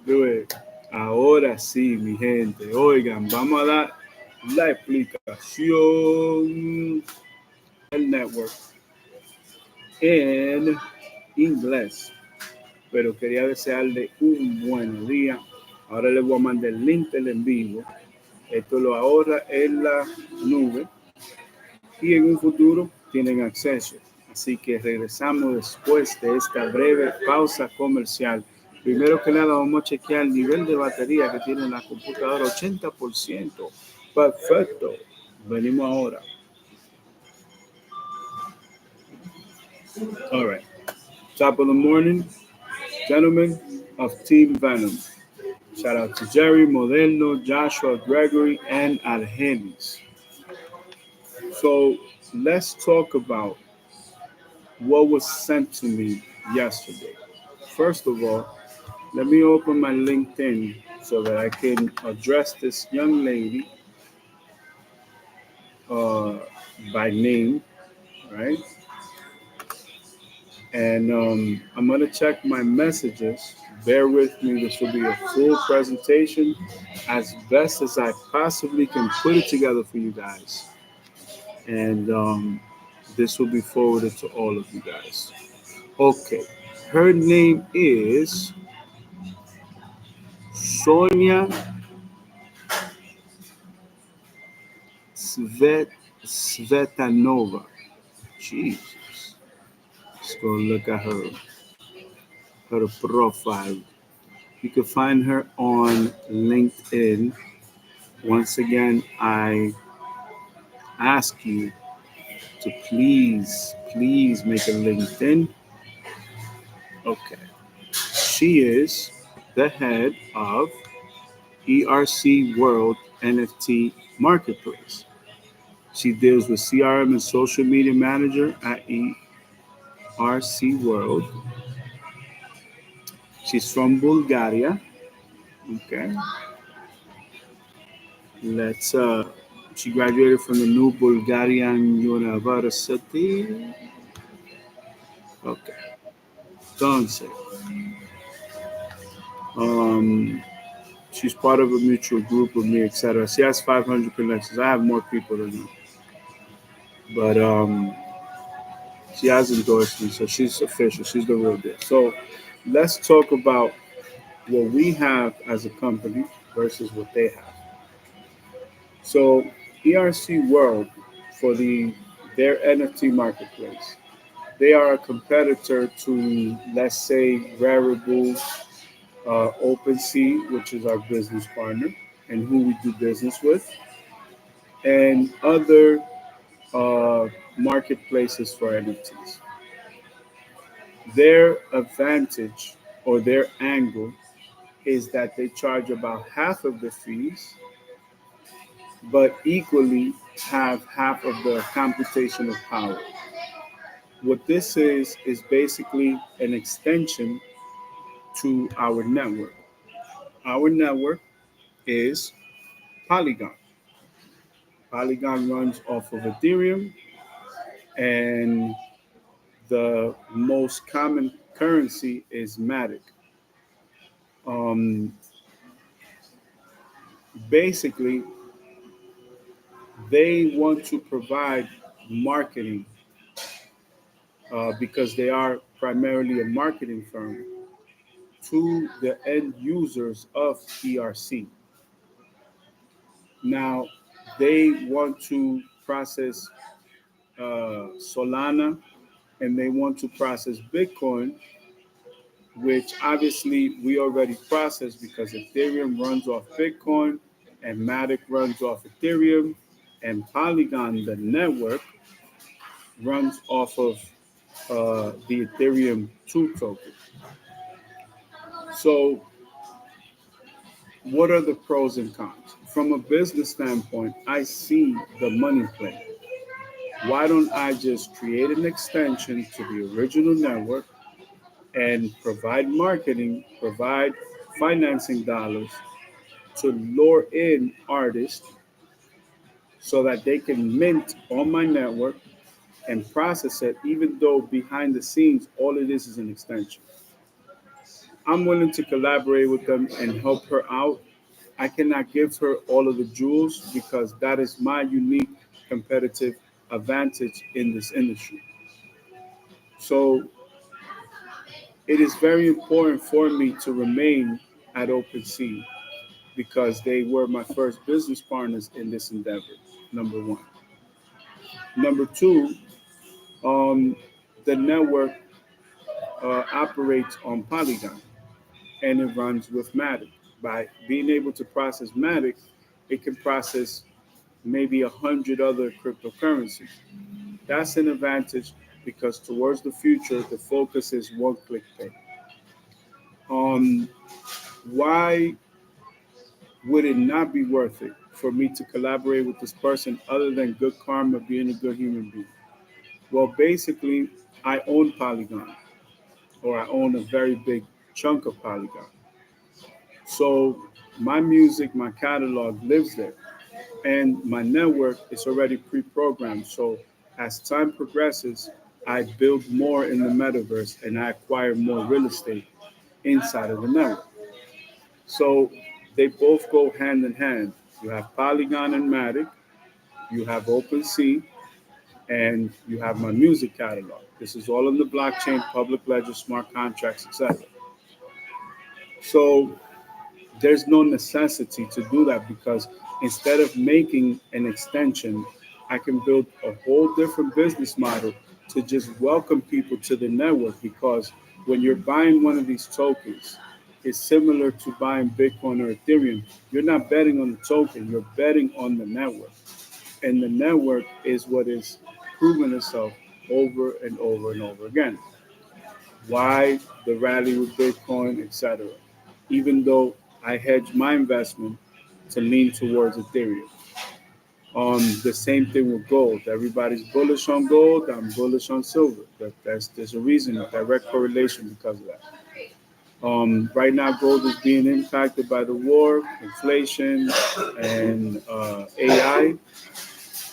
Do it. Ahora sí, mi gente. Oigan, vamos a dar la explicación del network en inglés. Pero quería desearle un buen día. Ahora les voy a mandar el link del en vivo. Esto lo ahorra en la nube y en un futuro tienen acceso. Así que regresamos después de esta breve pausa comercial. Primero que nada vamos a chequear el nivel de batería que tiene la computadora, 80%. Perfecto. Venimos ahora. All right. Top of the morning, gentlemen of Team Venom. Shout out to Jerry, Modelo, Joshua, Gregory, and Argenis. So let's talk about what was sent to me yesterday. First of all, let me open my LinkedIn so that I can address this young lady uh, by name, right? And I'm gonna check my messages. Bear with me. This will be a full presentation as best as I possibly can put it together for you guys. And this will be forwarded to all of you guys. Okay. Her name is Sonia Svet Svetanova. Jesus. Let's go look at her profile. You can find her on LinkedIn. Once again, I ask you to please make a LinkedIn. Okay. She is the head of ERC World NFT Marketplace. She deals with CRM and social media manager at ERC World. She's from Bulgaria. Okay. Let's she graduated from the New Bulgarian University. Okay. Entonces, um, she's part of a mutual group with me, etc. She has 500 connections. I have more people than her, but she has endorsed me, so she's official. She's the real deal. So let's talk about what we have as a company versus what they have. So ERC World for their NFT marketplace, they are a competitor to, let's say, Rarible, OpenSea, which is our business partner and who we do business with, and other marketplaces for NFTs. Their advantage or their angle is that they charge about half of the fees, but equally have half of the computational power. What this is basically an extension to our network. Our network is Polygon. Polygon runs off of Ethereum, and the most common currency is Matic. Um, Basically, they want to provide marketing because they are primarily a marketing firm to the end users of ERC. Now, they want to process Solana and they want to process Bitcoin, which obviously we already process because Ethereum runs off Bitcoin and Matic runs off Ethereum and Polygon, the network, runs off of the Ethereum 2 token. So, what are the pros and cons? From a business standpoint, I see the money play. Why don't I just create an extension to the original network and provide marketing, provide financing dollars to lure in artists so that they can mint on my network and process it, even though behind the scenes, all it is an extension. I'm willing to collaborate with them and help her out. I cannot give her all of the jewels because that is my unique competitive advantage in this industry. So it is very important for me to remain at OpenSea because they were my first business partners in this endeavor. Number one. Number two, um, the network operates on Polygon and it runs with Matic. By being able to process Matic, it can process maybe 100 other cryptocurrencies. That's an advantage because towards the future, the focus is one click pay. Um, why would it not be worth it for me to collaborate with this person other than good karma, being a good human being? Well, basically, I own Polygon, or I own a very big chunk of Polygon. So my music, my catalog lives there, and my network is already pre-programmed. So as time progresses, I build more in the metaverse and I acquire more real estate inside of the network. So they both go hand in hand. You have Polygon and Matic, you have OpenSea, and you have my music catalog. This is all in the blockchain, public ledger, smart contracts, etc. So there's no necessity to do that because instead of making an extension, I can build a whole different business model to just welcome people to the network because when you're buying one of these tokens, it's similar to buying Bitcoin or Ethereum. You're not betting on the token, you're betting on the network. And the network is what is proven itself over and over and over again. Why the rally with Bitcoin, etc. Even though I hedge my investment to lean towards Ethereum. The same thing with gold. Everybody's bullish on gold. I'm bullish on silver. There's a reason, a direct correlation because of that. Right now, gold is being impacted by the war, inflation, and AI,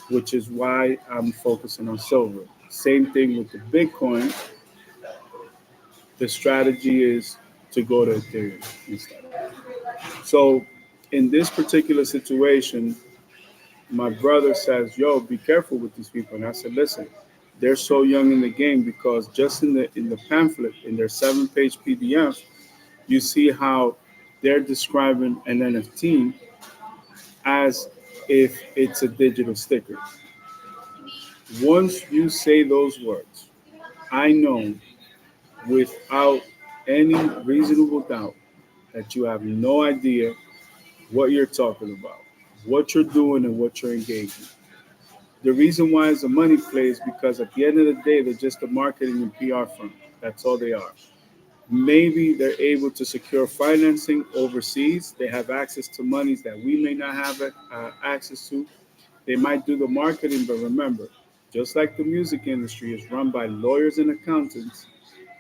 which is why I'm focusing on silver. Same thing with the Bitcoin. The strategy is to go to Ethereum instead. So in this particular situation, my brother says, "Yo, be careful with these people." And I said, "Listen, they're so young in the game because just in the pamphlet, in their 7-page PDF, you see how they're describing an NFT as if it's a digital sticker. Once you say those words, I know without any reasonable doubt that you have no idea what you're talking about, what you're doing, and what you're engaging. The reason why it's a money play is because at the end of the day, they're just a marketing and PR firm. That's all they are. Maybe they're able to secure financing overseas. They have access to monies that we may not have access to. They might do the marketing, but remember, just like the music industry is run by lawyers and accountants,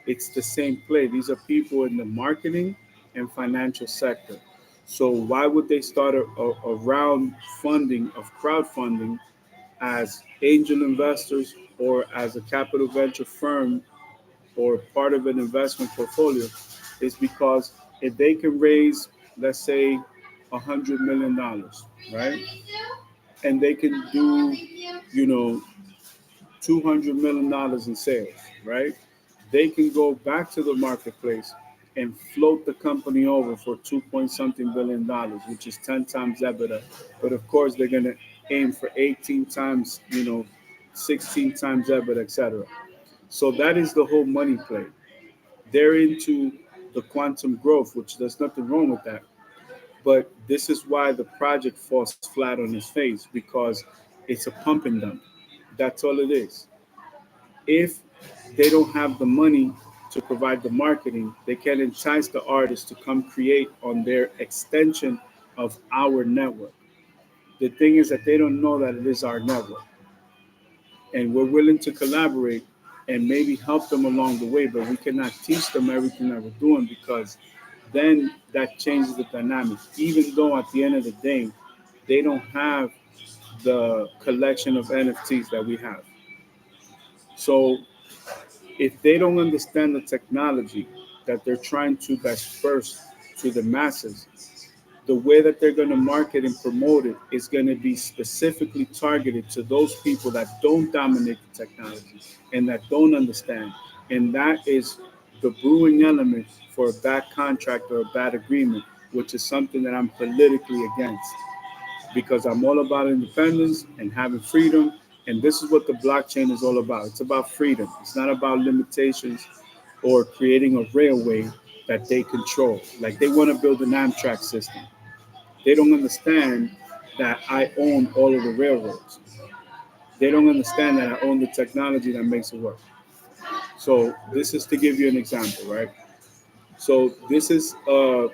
it's the same play. These are people in the marketing and financial sector. So why would they start a round funding of crowdfunding as angel investors or as a capital venture firm or part of an investment portfolio? Is because if they can raise, let's say, $100 million, right, and they can do, you know, $200 million in sales, right? They can go back to the marketplace and float the company over for 2 point something billion dollars, which is 10 times EBITDA. But of course, they're gonna aim for 18 times, 16 times EBITDA, etc. So that is the whole money play. They're into the quantum growth, which there's nothing wrong with that. But this is why the project falls flat on its face because it's a pump and dump. That's all it is. If they don't have the money to provide the marketing, they can entice the artist to come create on their extension of our network. The thing is that they don't know that it is our network, and we're willing to collaborate and maybe help them along the way, but we cannot teach them everything that we're doing because then that changes the dynamic. Even though at the end of the day, they don't have the collection of NFTs that we have. So if they don't understand the technology, that they're trying to disperse to the masses, the way that they're going to market and promote it is going to be specifically targeted to those people that don't dominate the technology and that don't understand. And that is the brewing element for a bad contract or a bad agreement, which is something that I'm politically against because I'm all about independence and having freedom. And this is what the blockchain is all about. It's about freedom. It's not about limitations or creating a railway that they control. Like they want to build an Amtrak system. They don't understand that I own all of the railroads. They don't understand that I own the technology that makes it work. So this is to give you an example, right? So this is a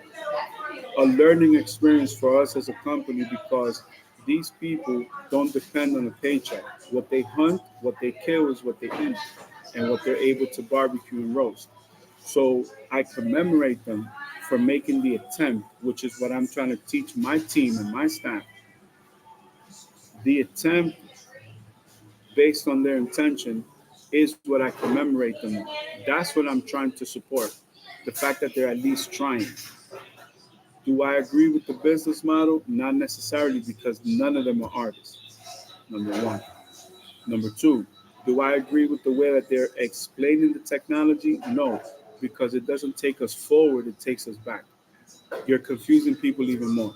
learning experience for us as a company because these people don't depend on a paycheck. What they hunt, what they kill is what they eat and what they're able to barbecue and roast. So I commemorate them for making the attempt, which is what I'm trying to teach my team and my staff. The attempt based on their intention is what I commemorate them on. That's what I'm trying to support. The fact that they're at least trying. Do I agree with the business model? Not necessarily because none of them are artists. Number one. Number two, do I agree with the way that they're explaining the technology? No, because it doesn't take us forward, it takes us back. You're confusing people even more.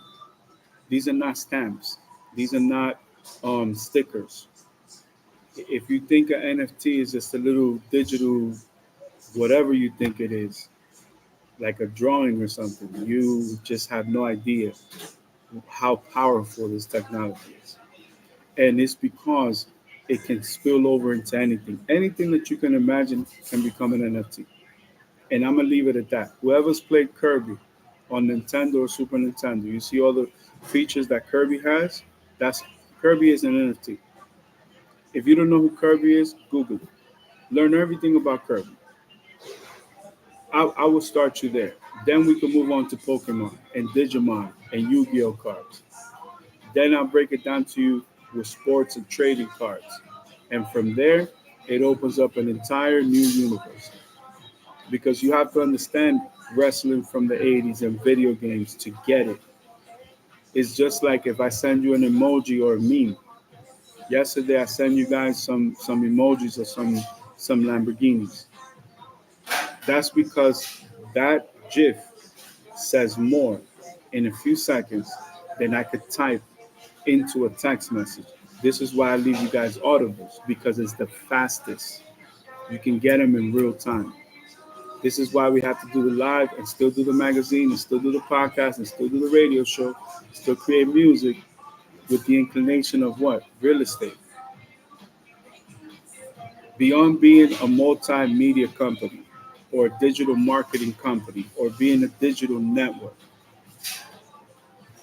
These are not stamps. These are not stickers. If you think an NFT is just a little digital, whatever you think it is, like a drawing or something, you just have no idea how powerful this technology is. And it's because it can spill over into anything. Anything that you can imagine can become an NFT. And I'm gonna leave it at that. Whoever's played Kirby on Nintendo or Super Nintendo, you see all the features that Kirby has. That's Kirby is an NFT. If you don't know who Kirby is, Google it. Learn everything about Kirby. I will start you there. Then we can move on to Pokemon and Digimon and Yu-Gi-Oh cards. Then I'll break it down to you with sports and trading cards. And from there, it opens up an entire new universe. Because you have to understand wrestling from the 80s and video games to get it. It's just like if I send you an emoji or a meme. Yesterday I sent you guys some emojis of some Lamborghinis. That's because that GIF says more in a few seconds than I could type into a text message. This is why I leave you guys audibles because it's the fastest. You can get them in real time. This is why we have to do the live and still do the magazine and still do the podcast and still do the radio show, still create music with the inclination of what? Real estate. Beyond being a multimedia company or a digital marketing company or being a digital network,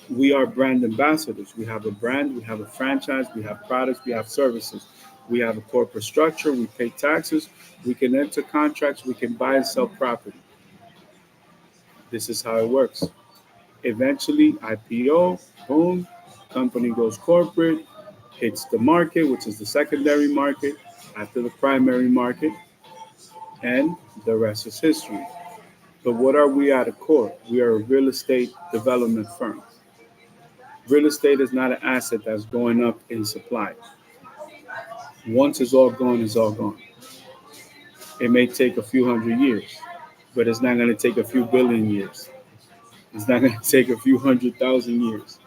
we are brand ambassadors. We have a brand, we have a franchise, we have products, we have services. We have a corporate structure, we pay taxes, we can enter contracts, we can buy and sell property. This is how it works. Eventually, IPO, boom, company goes corporate, hits the market, which is the secondary market, after the primary market, and the rest is history. But what are we at a core? We are a real estate development firm. Real estate is not an asset that's going up in supply. Once it's all gone, it's all gone. It may take a few hundred years, but it's not going to take a few billion years. It's not going to take a few 100,000 years.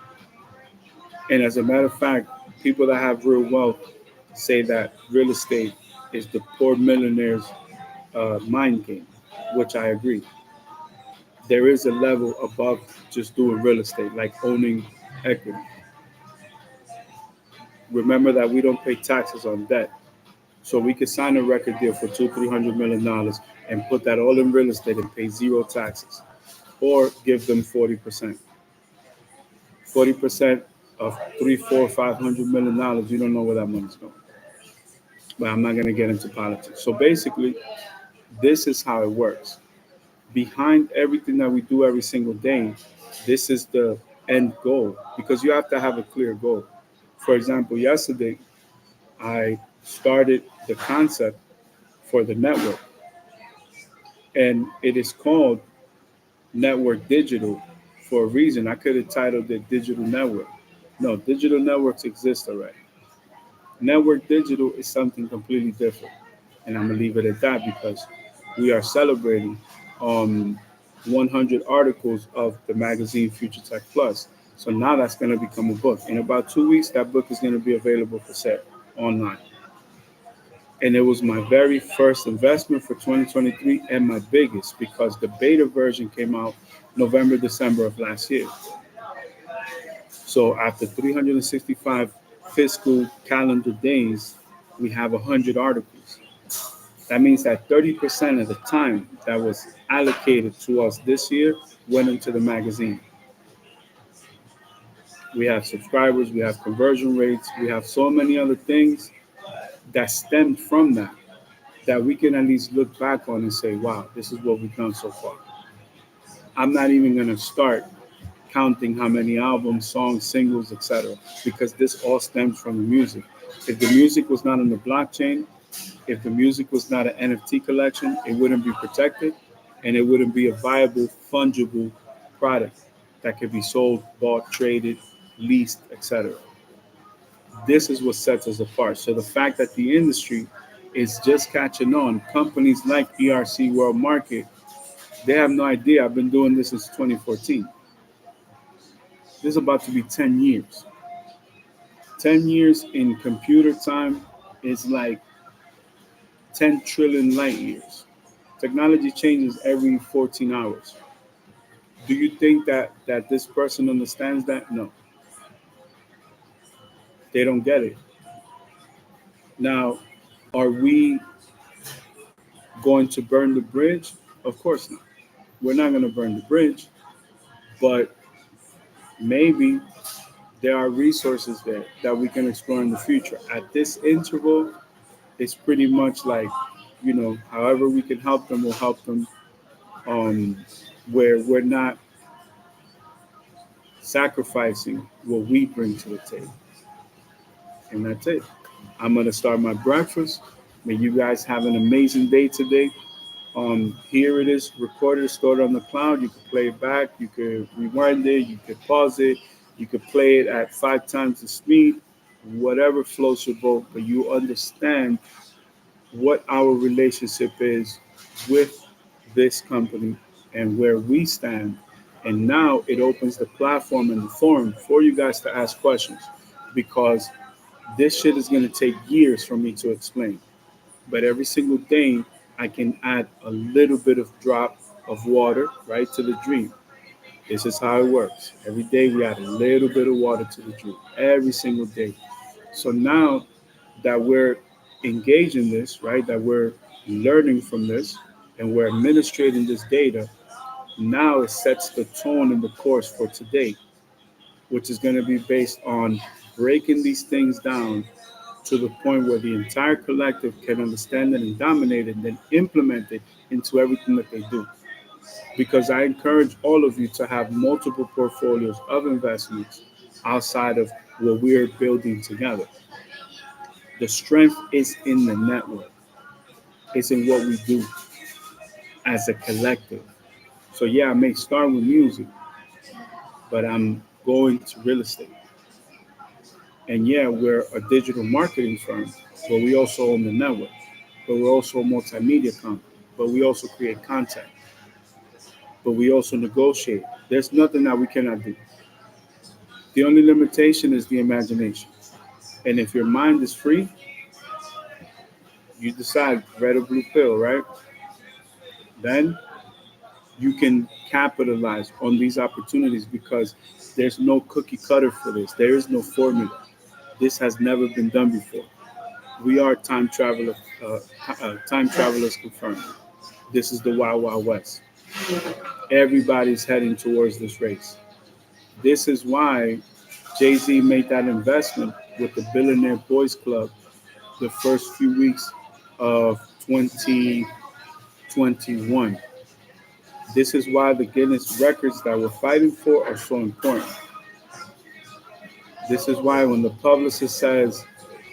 And as a matter of fact, people that have real wealth say that real estate is the poor millionaire's mind game, which I agree. There is a level above just doing real estate, like owning equity. Remember that we don't pay taxes on debt. So we could sign a record deal for $200-300 million and put that all in real estate and pay zero taxes, or give them 40%. 40% of three, four, $500 million. You don't know where that money's going. But I'm not going to get into politics. So basically, this is how it works. Behind everything that we do every single day, this is the end goal because you have to have a clear goal. For example, yesterday I started the concept for the network. And it is called Network Digital for a reason. I could have titled it Digital Network. No, digital networks exist already. Network Digital is something completely different. And I'm going to leave it at that because we are celebrating 100 articles of the magazine Future Tech Plus. So now that's going to become a book. In about 2 weeks, that book is going to be available for sale online. And it was my very first investment for 2023 and my biggest because the beta version came out November, December of last year. So after 365 fiscal calendar days, we have 100 articles. That means that 30% of the time that was allocated to us this year went into the magazine. We have subscribers, we have conversion rates, we have so many other things that stemmed from that that we can at least look back on and say, wow, this is what we've done so far. I'm not even going to start counting how many albums, songs, singles, etc., because this all stems from the music. If the music was not on the blockchain, if the music was not an NFT collection, it wouldn't be protected and it wouldn't be a viable, fungible product that could be sold, bought, traded, leased, etc. This is what sets us apart. So the fact that the industry is just catching on, companies like ERC World Market, they have no idea. I've been doing this since 2014. This is about to be 10 years. 10 years in computer time is like 10 trillion light years. Technology changes every 14 hours. Do you think that this person understands that? No, they don't get it. Now, are we going to burn the bridge? Of course not. We're not going to burn the bridge, but maybe there are resources there that we can explore in the future. At this interval, it's pretty much like, however we can help them, we'll help them, um, where we're not sacrificing what we bring to the table. And that's it. I'm going to start my breakfast. May you guys have an amazing day today. Here it is, recorded, stored on the cloud. You can play it back. You could rewind it. You could pause it. You could play it at 5 times the speed, whatever floats your boat. But you understand what our relationship is with this company and where we stand. And now it opens the platform and the forum for you guys to ask questions because this shit is going to take years for me to explain. But every single day, I can add a little bit of drop of water right to the dream. This is how it works. Every day we add a little bit of water to the dream. Every single day. So now that we're engaged in this, right, that we're learning from this and we're administrating this data, now it sets the tone and the course for today, which is going to be based on breaking these things down to the point where the entire collective can understand it and dominate it and then implement it into everything that they do. Because I encourage all of you to have multiple portfolios of investments outside of what we're building together. The strength is in the network. It's in what we do as a collective. So yeah, I may start with music, but I'm going to real estate. And yeah, we're a digital marketing firm, but we also own the network. But we're also a multimedia company. But we also create content. But we also negotiate. There's nothing that we cannot do. The only limitation is the imagination. And if your mind is free, you decide red or blue pill, right? Then you can capitalize on these opportunities because there's no cookie cutter for this. There is no formula. This has never been done before. We are time travelers confirmed. This is the Wild Wild West. Everybody's heading towards this race. This is why Jay-Z made that investment with the Billionaire Boys Club the first few weeks of 2021. This is why the Guinness records that we're fighting for are so important. This is why when the publicist says,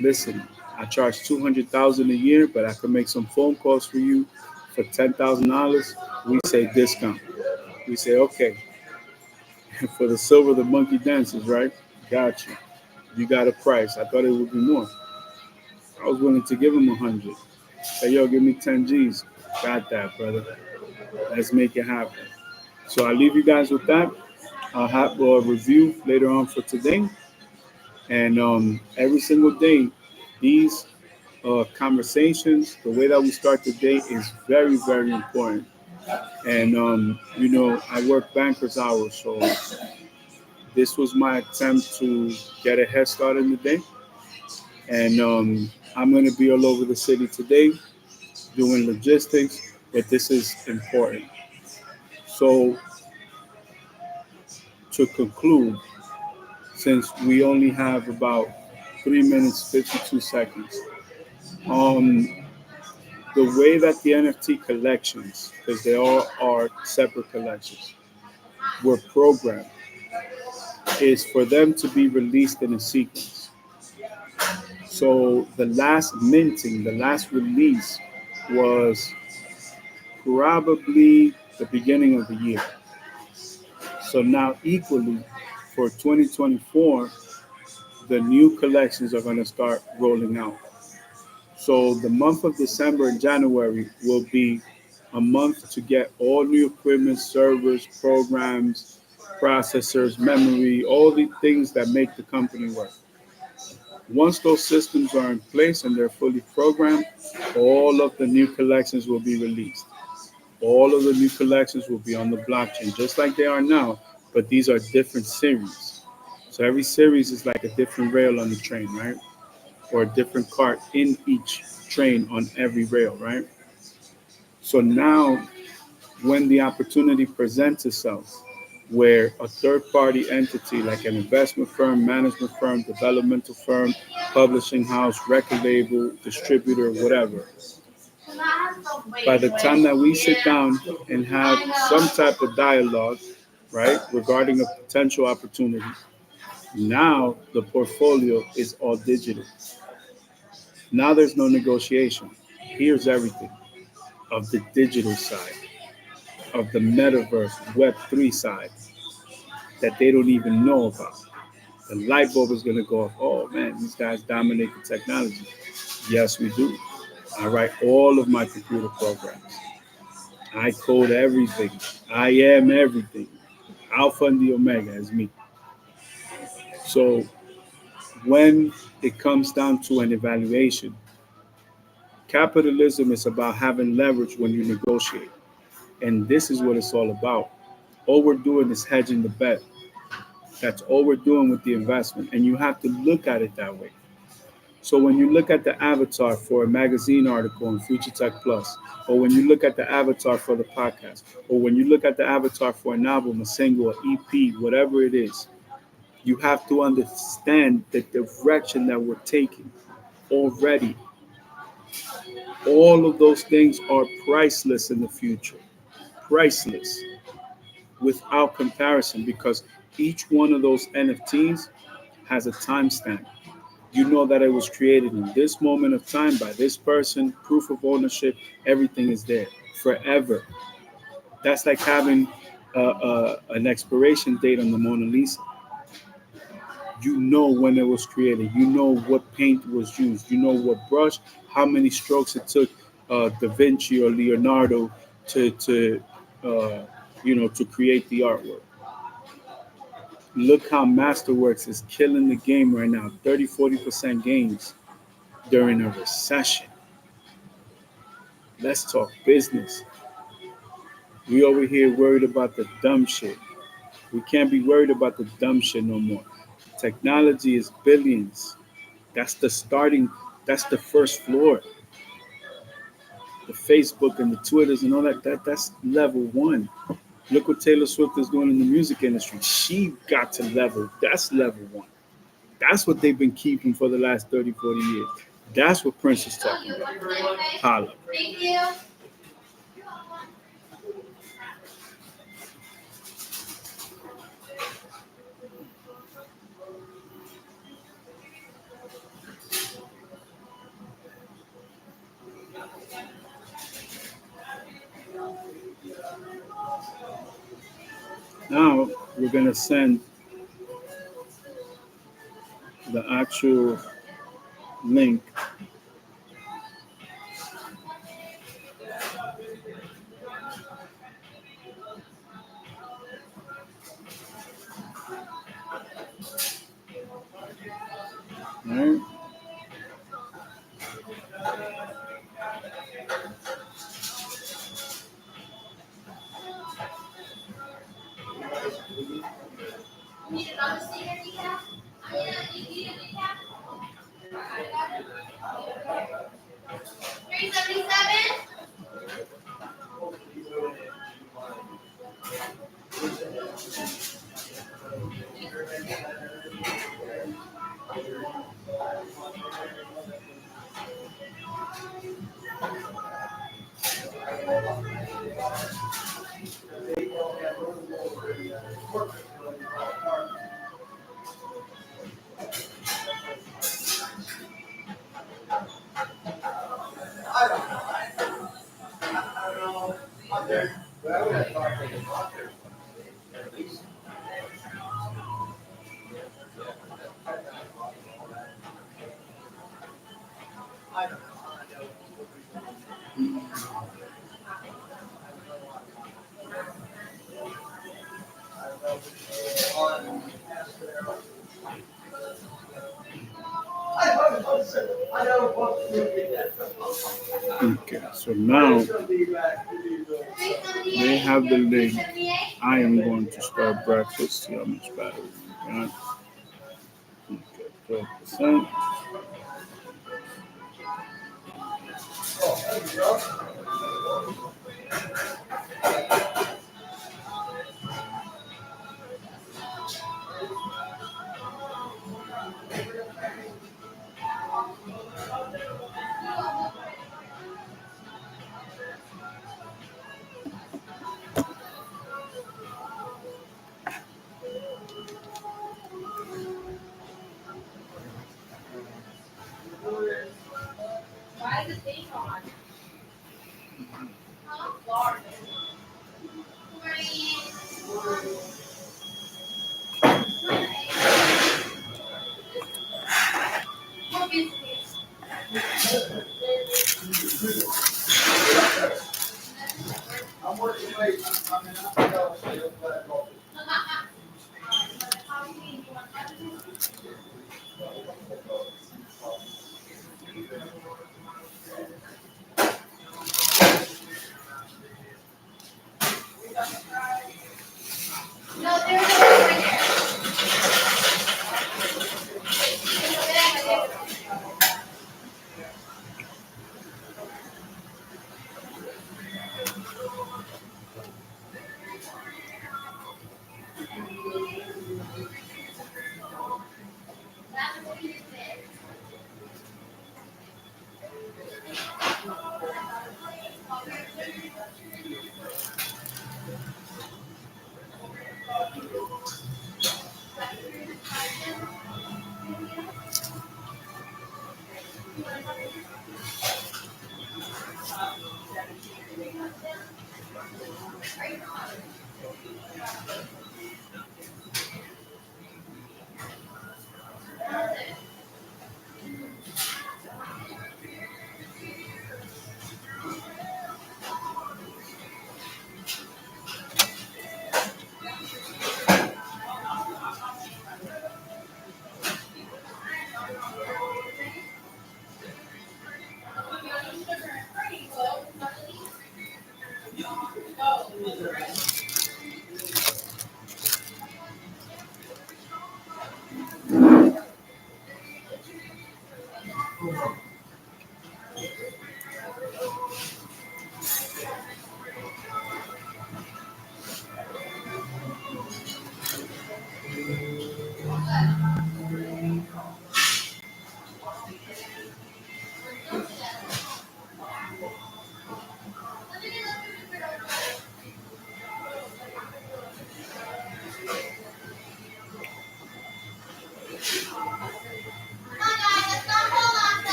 listen, I charge 200,000 a year, but I can make some phone calls for you for $10,000, we say discount. We say, okay, for the silver, the monkey dances, right? Got you. You got a price. I thought it would be more. I was willing to give him 100. Say, yo, give me 10 G's. Got that, brother. Let's make it happen. So I'll leave you guys with that. I'll have a review later on for today. And every single day, these conversations, the way that we start the day is very, very important. And, I work banker's hours. So this was my attempt to get a head start in the day. And I'm going to be all over the city today doing logistics, but this is important. So to conclude, since we only have about 3 minutes 52 seconds, um, the way that the NFT collections, because they all are separate collections, were programmed is for them to be released in a sequence. So the last minting, the last release was probably the beginning of the year. So now, equally, for 2024, the new collections are going to start rolling out. So the month of December and January will be a month to get all new equipment, servers, programs, processors, memory, all the things that make the company work. Once those systems are in place and they're fully programmed, all of the new collections will be released. All of the new collections will be on the blockchain, just like they are now, but these are different series. So every series is like a different rail on the train, right? Or a different cart in each train on every rail, right? So now, when the opportunity presents itself, where a third party entity like an investment firm, management firm, developmental firm, publishing house, record label, distributor, whatever, by the time that we sit down and have some type of dialogue, right, regarding a potential opportunity, now the portfolio is all digital. Now there's no negotiation. Here's everything of the digital side, of the metaverse, Web3 side that they don't even know about. The light bulb is going to go off. Oh man, these guys dominate the technology. Yes, we do. I write all of my computer programs. I code everything. I am everything. Alpha and the Omega is me. So when it comes down to an evaluation, capitalism is about having leverage when you negotiate. And this is what it's all about. All we're doing is hedging the bet. That's all we're doing with the investment. And you have to look at it that way. So when you look at the avatar for a magazine article in Future Tech Plus, or when you look at the avatar for the podcast, or when you look at the avatar for an album, a single, an EP, whatever it is, you have to understand the direction that we're taking already. All of those things are priceless in the future. Priceless without comparison because each one of those NFTs has a timestamp. You know that it was created in this moment of time by this person, proof of ownership, everything is there forever. That's like having an expiration date on the Mona Lisa. You know when it was created, you know what paint was used, you know what brush, how many strokes it took Da Vinci or Leonardo to uh, to create the artwork. Look how Masterworks is killing the game right now, 30-40% gains during a recession. Let's talk business. We over here worried about the dumb shit. We can't be worried about the dumb shit no more. Technology is billions. That's the starting, that's the first floor. The Facebook and the Twitters and all that's level one. Look what Taylor Swift is doing in the music industry. She got to that's level one. That's what they've been keeping for the last 30, 40 years. That's what Prince is talking about. Holla. Thank you. Now we're gonna send the actual link. Right? Okay, so now they have the link. I am going to start breakfast. See how much battery we got. Okay, 12%.